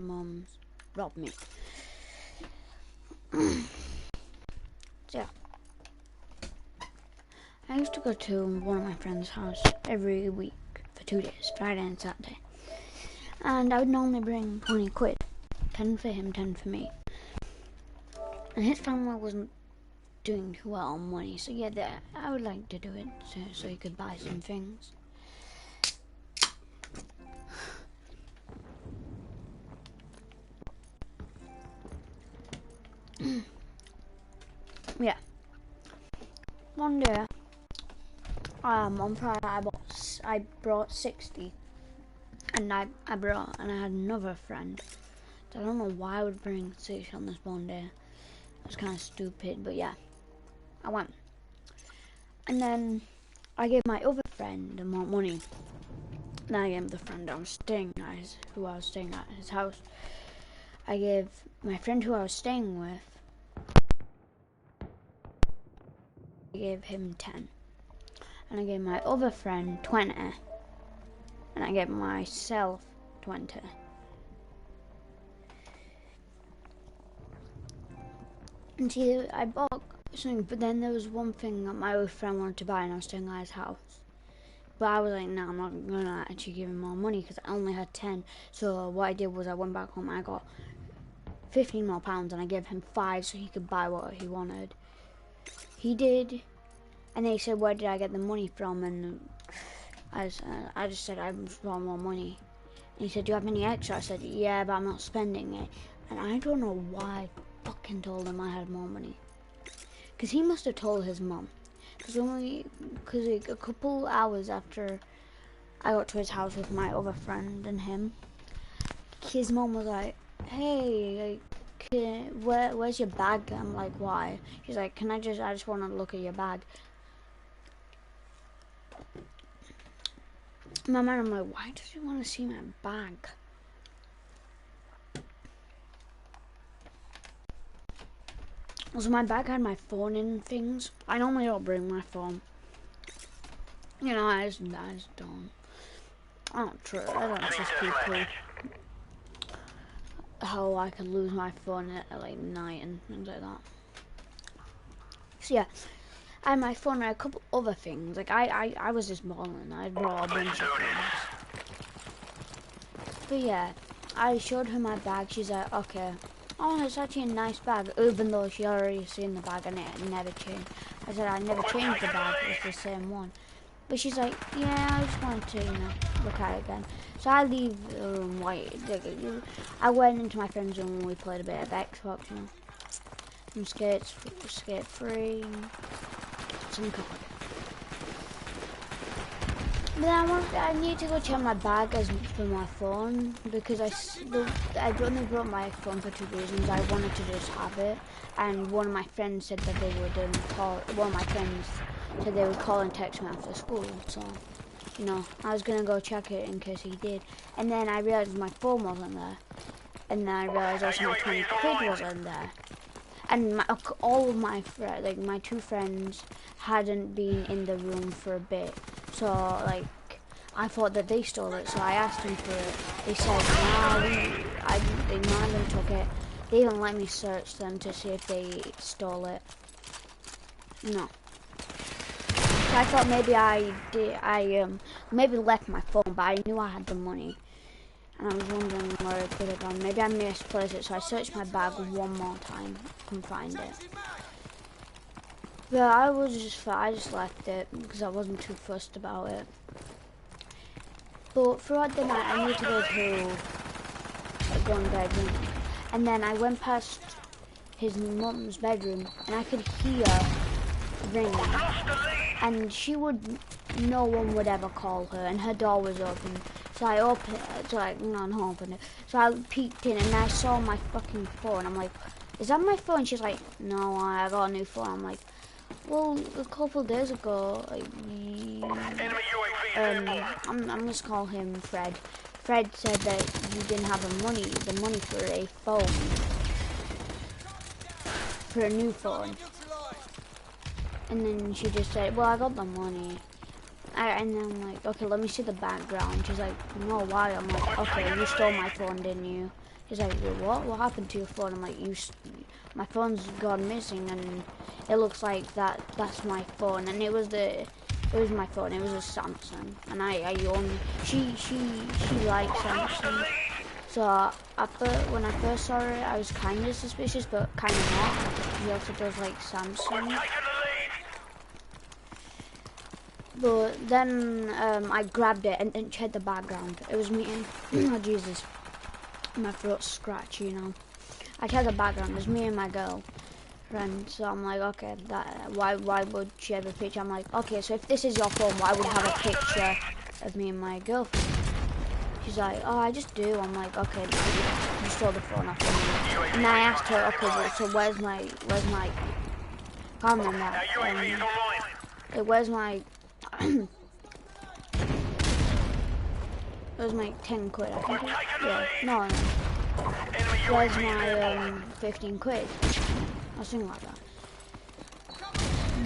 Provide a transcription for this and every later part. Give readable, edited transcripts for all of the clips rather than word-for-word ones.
mum's robbed me. So yeah, I used to go to one of my friend's house every week for 2 days, Friday and Saturday. And I would normally bring 20 quid, 10 for him, 10 for me. And his family wasn't doing too well on money, so yeah, I would like to do it so he could buy some things. Yeah. One day, on Friday I brought 60, and I had another friend. So I don't know why I would bring 60 on this one day. It was kind of stupid, but yeah, I went. And then I gave my other friend more money. Then I gave the friend who I was staying at his house. I gave my friend who I was staying with, I gave him 10. And I gave my other friend 20. And I gave myself 20. And see, I bought something, but then there was one thing that my other friend wanted to buy, and I was staying at his house. But I was like, no, I'm not gonna actually give him more money because I only had 10. So what I did was I went back home and I got 15 more pounds, and I gave him 5 so he could buy what he wanted. He did, and they said, where did I get the money from? And I just said, I just want more money. And he said, do you have any extra? I said, yeah, but I'm not spending it. And I don't know why I fucking told him I had more money. Because he must have told his mum. Because a couple hours after I got to his house with my other friend and him, his mum was like, hey, where's your bag? I'm like, why? She's like, I just want to look at your bag. In my mind, I'm like, why does he want to see my bag? Also, my bag had my phone in things. I normally don't bring my phone. You know, I just don't. I don't trust people. How I could lose my phone at like night and things like that. So yeah, I had my phone and a couple other things. Like I was just balling. I brought a bunch of things. But yeah, I showed her my bag. She's like, okay. Oh, it's actually a nice bag, even though she already seen the bag and it never changed. I said I never changed the bag, it's the same one. But she's like, yeah, I just wanted to, look at it again. So I leave the room, I went into my friend's room and we played a bit of Xbox, some Skate 3, some cooking. But then I need to go check my bag for my phone because I only brought my phone for 2 reasons. I wanted to just have it, and one of my friends said that they would call. One of my friends said they would call and text me after school. So, I was gonna go check it in case he did. And then I realized my phone wasn't there, and then I realized also my 20 quid wasn't there. And all of my my 2 friends hadn't been in the room for a bit. So, I thought that they stole it, so I asked them for it. They said, none of them took it. They even let me search them to see if they stole it. No. So I thought maybe maybe left my phone, but I knew I had the money. And I was wondering where it could have gone. Maybe I misplaced it, so I searched my bag one more time. Couldn't find it. Yeah, I just left it because I wasn't too fussed about it. But throughout the night, I need to go to one bedroom, and then I went past his mum's bedroom, and I could hear ringing, and no one would ever call her, and her door was open. So I opened it. So I peeked in, and I saw my fucking phone. I'm like, is that my phone? She's like, no, I got a new phone. I'm like, well, a couple days ago, I'm just call him Fred. Fred said that you didn't have the money for a phone, for a new phone. And then she just said, well, I got the money. And then I'm like, okay, let me see the background. She's like, no, why? I'm like, okay, you stole my phone, didn't you? He's like, well, what happened to your phone? I'm like, my phone's gone missing, and it looks like that's my phone, and it was my phone. It was a Samsung, and I own. She likes Samsung. So when I first saw it, I was kind of suspicious, but kind of not. He also does like Samsung. But then I grabbed it and then checked the background. It was me and oh Jesus, my throat's scratchy, you know. I checked the background. It was me and my girlfriend. So I'm like, okay, why would she have a picture? I'm like, okay, so if this is your phone, why would you have a picture of me and my girlfriend? She's like, oh, I just do. I'm like, okay, no, you stole the phone off me. And I asked her, okay, so where's my, I can't remember that. Where's my, it was my 10 quid, I think. Yeah, no. Where's my 15 quid? Or something like that.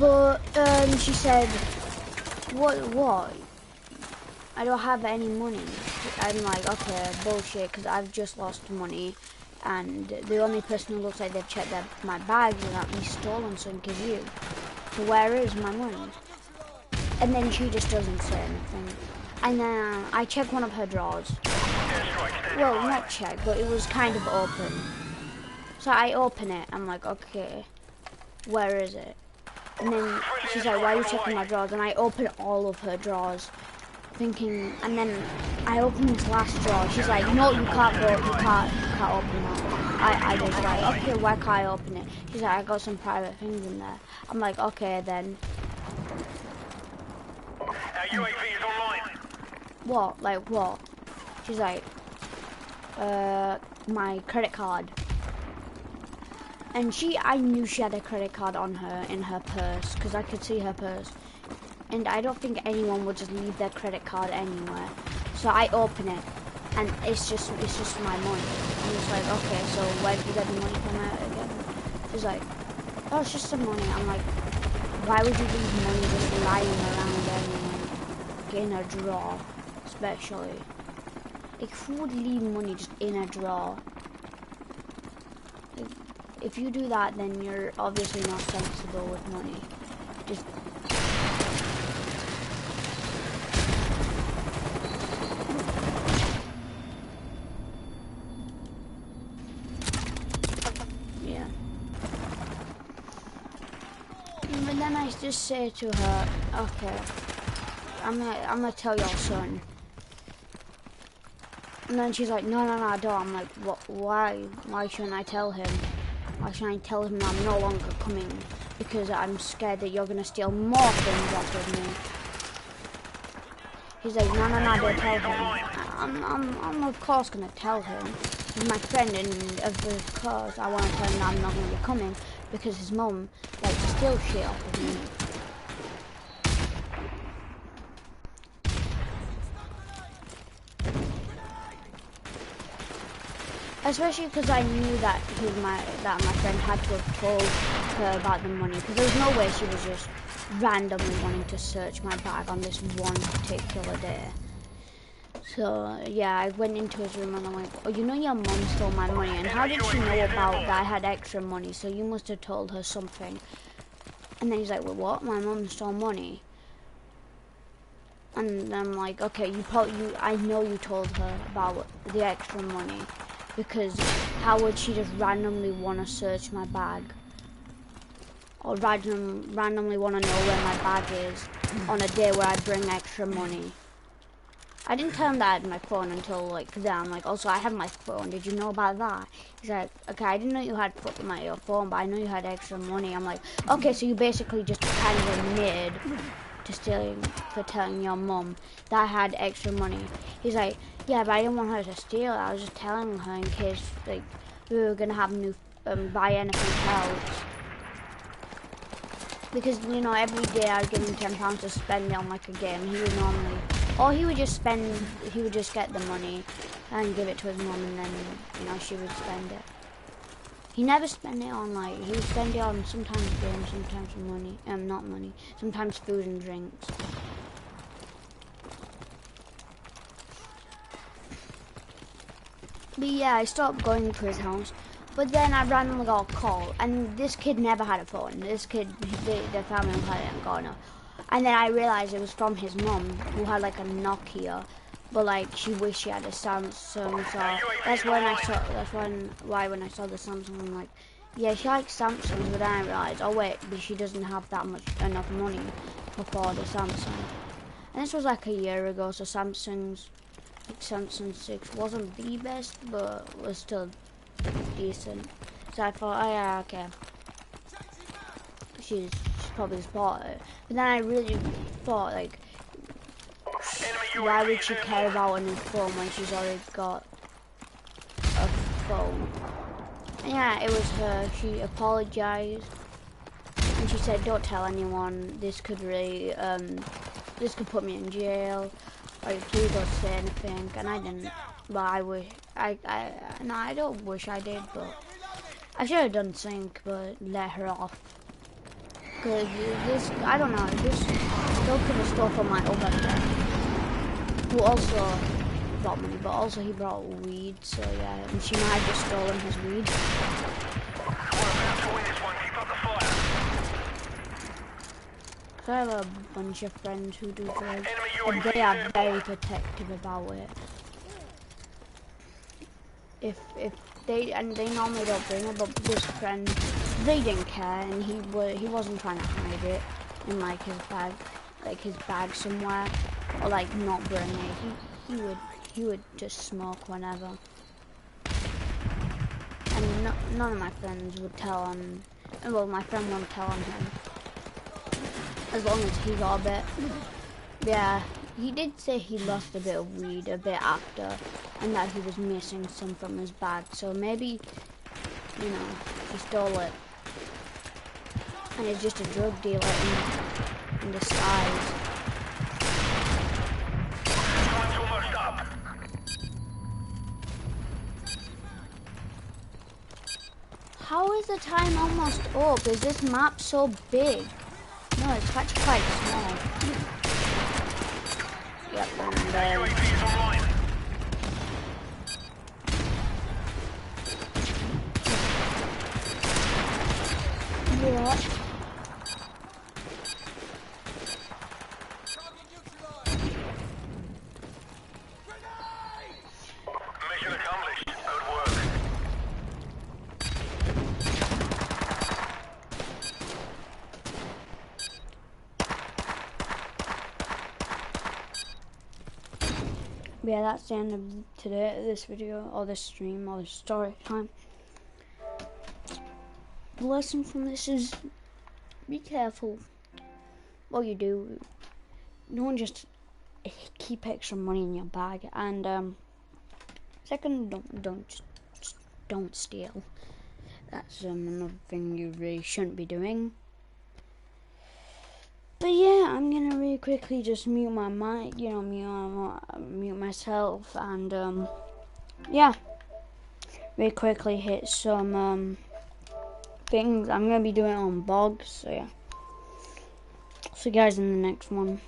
But she said, what? I don't have any money. I'm like, okay, bullshit, because I've just lost money, and the only person who looks like they've checked my bags and at least stolen something is you. So where is my money? And then she just doesn't say anything. And then I check one of her drawers. Well, not check, but it was kind of open. So I open it. I'm like, okay, where is it? And then she's like, why are you checking my drawers? And I open all of her drawers, thinking. And then I open this last drawer. She's like, no, you can't open that. I was like, okay, why can't I open it? She's like, I got some private things in there. I'm like, okay then. UAV is online. What? Like what? She's like, my credit card. And I knew she had a credit card on her, in her purse, because I could see her purse. And I don't think anyone would just leave their credit card anywhere. So I open it, and it's just my money. And it's like, okay, so where did you get the money from again? She's like, oh, it's just some money. I'm like, why would you leave money just lying around anywhere? In a drawer, especially. Like, who would leave money just in a drawer? If you do that, then you're obviously not sensible with money. Just yeah. But then I just say to her, okay, I'm gonna tell your son. And then she's like, no, I don't. I'm like, what? Why shouldn't I tell him? Why shouldn't I tell him that I'm no longer coming? Because I'm scared that you're gonna steal more things off of me. He's like, no, don't tell him. I'm of course gonna tell him. He's my friend, and of course I want to tell him that I'm not gonna be coming because his mum likes to steal shit off of me. Especially because I knew that my friend had to have told her about the money, because there's no way she was just randomly wanting to search my bag on this one particular day. So yeah, I went into his room and I'm like, oh, you know your mom stole my money, and how did she know about that I had extra money? So you must have told her something. And then he's like, well, what? My mom stole money. And I'm like, okay, I know you told her about the extra money. Because how would she just randomly want to search my bag? Or randomly want to know where my bag is on a day where I bring extra money? I didn't tell him that I had my phone until like then. I'm like, also I have my phone. Did you know about that? He's like, okay, I didn't know you had your phone, but I know you had extra money. I'm like, okay, so you basically just kind of admitted to stealing for telling your mum that I had extra money. He's like, yeah, but I didn't want her to steal it. I was just telling her in case like we were gonna have new buy anything else. Because you know every day I'd give him £10 to spend it on like a game. He would normally, or he would just get the money and give it to his mum, and then you know she would spend it. He never spent it on like, he would spend it on sometimes games, sometimes money, not money, sometimes food and drinks. But yeah, I stopped going to his house. But then I randomly got a call, and this kid never had a phone. This kid, the family hadn't got it. And then I realized it was from his mum, who had like a Nokia, but like she wished she had a Samsung. So that's when I saw. When I saw the Samsung, I'm like, yeah, she likes Samsungs. But then I realized, oh wait, but she doesn't have that much enough money to afford a Samsung. And this was like a year ago, so Samsung 6 wasn't the best, but was still decent. So I thought, oh yeah, okay, she's probably bought it. But then I really thought, like, why would she care about a new phone when she's already got a phone? And yeah, it was her. She apologized, and she said, don't tell anyone, this could really, this could put me in jail, or please don't say anything. And I didn't, but I wish, no, I don't wish I did, but I should have done something, but let her off. Cause this, I don't know, this still could have stole from my other friend, who also brought money, but also he brought weed, so yeah, and she might have just stolen his weed. Cause I have a bunch of friends who do drugs, and they are very protective about it. If they normally don't bring it, but this friend, they didn't care, and he wasn't trying to hide it in like his bag somewhere, or like not bring it. He would just smoke whenever, and none of my friends would tell on. Well, my friend won't tell on him as long as he got a bit. Yeah, he did say he lost a bit of weed a bit after, and that he was missing some from his bag. So maybe, you know, he stole it, and it's just a drug dealer in disguise. How is the time almost up? Is this map so big? No, it's actually quite small. Yep, and yeah. Mission accomplished. Good work. Yeah, that's the end of this video, or this stream, or this story time. The lesson from this is, be careful what you do. Don't just keep extra money in your bag, and second, don't steal. That's another thing you really shouldn't be doing. But yeah, I'm gonna really quickly just mute my mic, you know, mute myself, and yeah, really quickly hit some things. I'm gonna be doing it on bogs, so yeah. See you guys in the next one.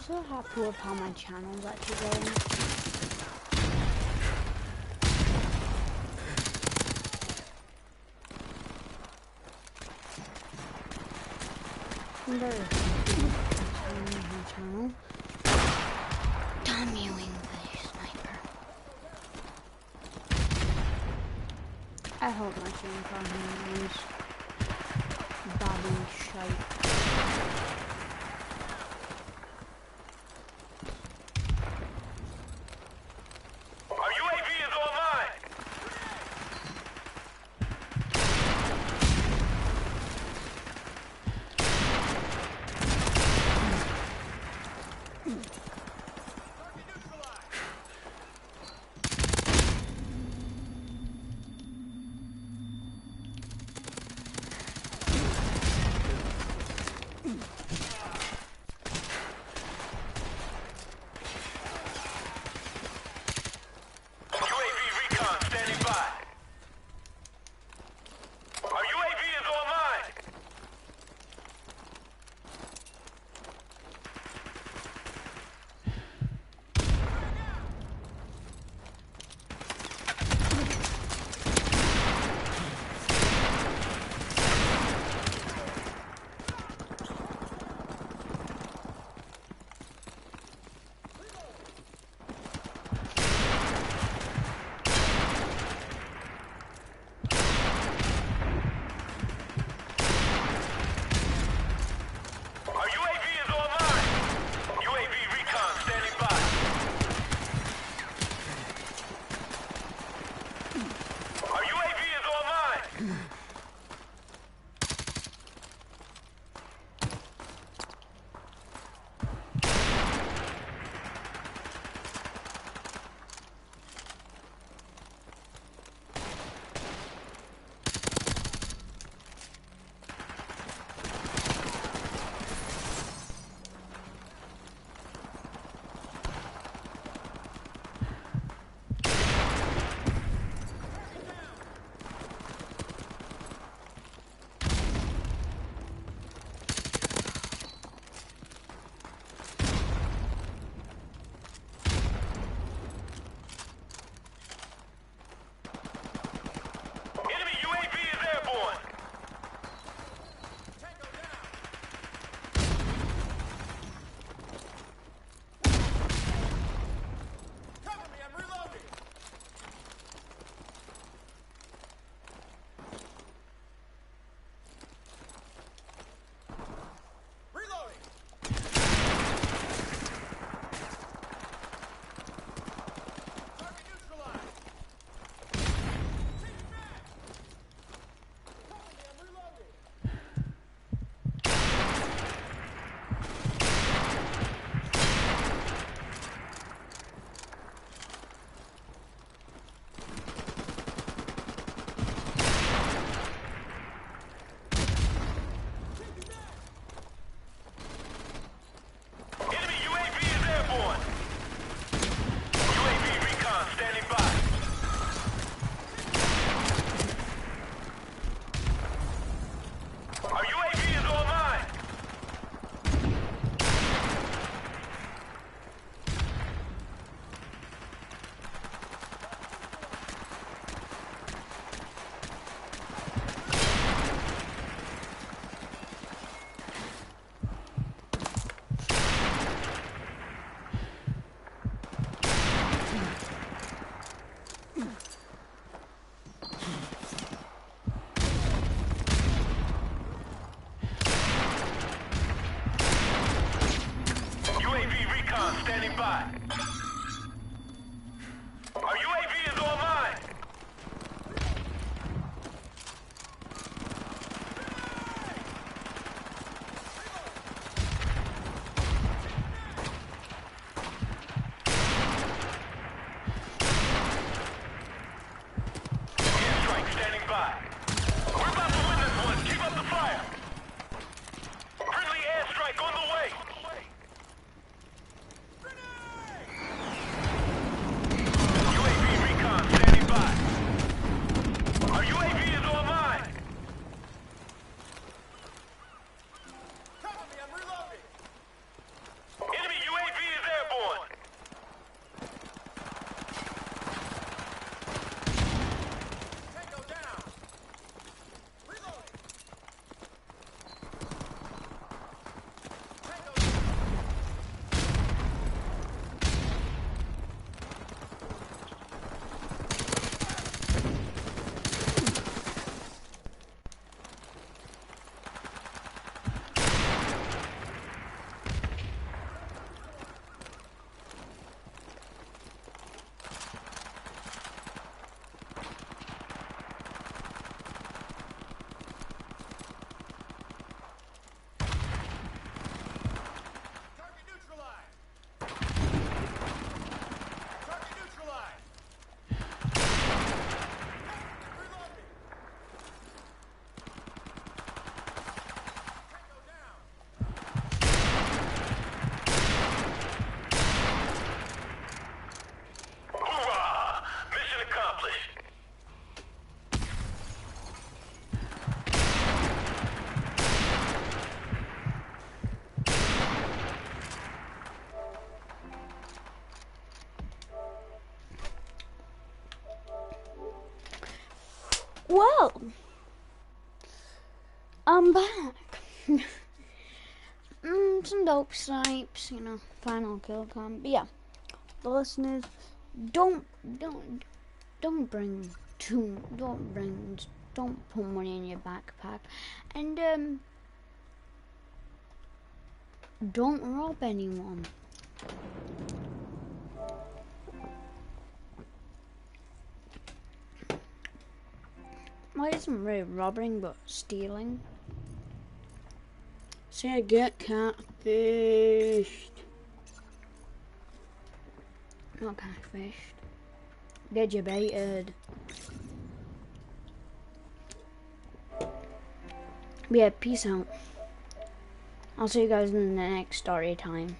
so happy with how my channel's actually going. I'm very happy with my channel. Damn you, English sniper. I hope my stream quality is bad and shite. Well, I'm back. Some dope snipes, you know, final kill cam. But yeah, the listeners, don't bring don't put money in your backpack, and don't rob anyone. Well, it isn't really robbing, but stealing. Say I get catfished. Not catfished. Get you baited. But yeah, peace out. I'll see you guys in the next story time.